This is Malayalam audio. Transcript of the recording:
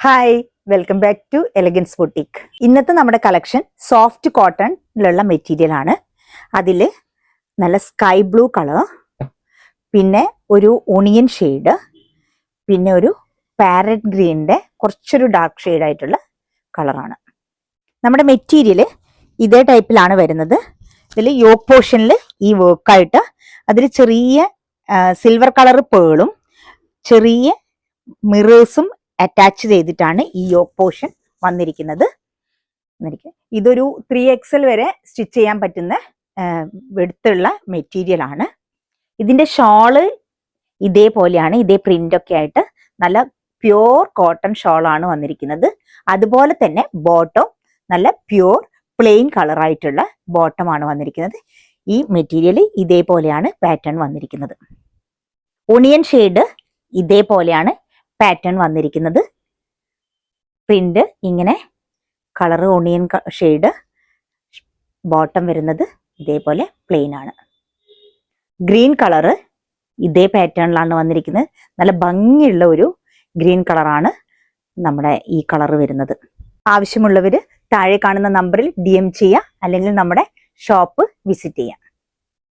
Hi, welcome back to elegance boutique. ഇന്നത്തെ നമ്മുടെ കളക്ഷൻ സോഫ്റ്റ് കോട്ടണിലുള്ള മെറ്റീരിയൽ ആണ്. അതിൽ നല്ല സ്കൈ ബ്ലൂ കളർ, പിന്നെ ഒരു ഒണിയൻ ഷെയ്ഡ്, പിന്നെ ഒരു പാരറ്റ് ഗ്രീനിന്റെ കുറച്ചൊരു ഡാർക്ക് ഷെയ്ഡ് ആയിട്ടുള്ള കളറാണ്. നമ്മുടെ മെറ്റീരിയൽ ഇതേ ടൈപ്പിലാണ് വരുന്നത്. ഇതിൽ യോക്ക് പോർഷനിൽ ഈ വർക്കായിട്ട് അതിൽ ചെറിയ സിൽവർ കളർ പേളും ചെറിയ മിറേഴ്സും അറ്റാച്ച് ചെയ്തിട്ടാണ് ഈ യോക്ക് പോർഷൻ വന്നിരിക്കുന്നത്. ഇതൊരു 3XL വരെ സ്റ്റിച്ച് ചെയ്യാൻ പറ്റുന്ന വെടുത്തുള്ള മെറ്റീരിയൽ ആണ്. ഇതിന്റെ ഷോള് ഇതേപോലെയാണ്, ഇതേ പ്രിന്റ് ഒക്കെ ആയിട്ട് നല്ല പ്യോർ കോട്ടൺ ഷോളാണ് വന്നിരിക്കുന്നത്. അതുപോലെ തന്നെ ബോട്ടം നല്ല പ്യോർ പ്ലെയിൻ കളർ ആയിട്ടുള്ള ബോട്ടമാണ് വന്നിരിക്കുന്നത്. ഈ മെറ്റീരിയൽ ഇതേപോലെയാണ് പാറ്റേൺ വന്നിരിക്കുന്നത്. ഒണിയൻ ഷെയ്ഡ് ഇതേപോലെയാണ് പാറ്റേൺ വന്നിരിക്കുന്നത്. പ്രിന്റ് ഇങ്ങനെ കളർ ഒണിയൻ ഷെയ്ഡ്, ബോട്ടം വരുന്നത് ഇതേപോലെ പ്ലെയിൻ ആണ്. ഗ്രീൻ കളറ് ഇതേ പാറ്റേണിലാണ് വന്നിരിക്കുന്നത്. നല്ല ഭംഗിയുള്ള ഒരു ഗ്രീൻ കളറാണ് നമ്മുടെ ഈ കളർ വരുന്നത്. ആവശ്യമുള്ളവർ താഴെ കാണുന്ന നമ്പറിൽ DM ചെയ്യുക, അല്ലെങ്കിൽ നമ്മുടെ ഷോപ്പ് വിസിറ്റ് ചെയ്യാം.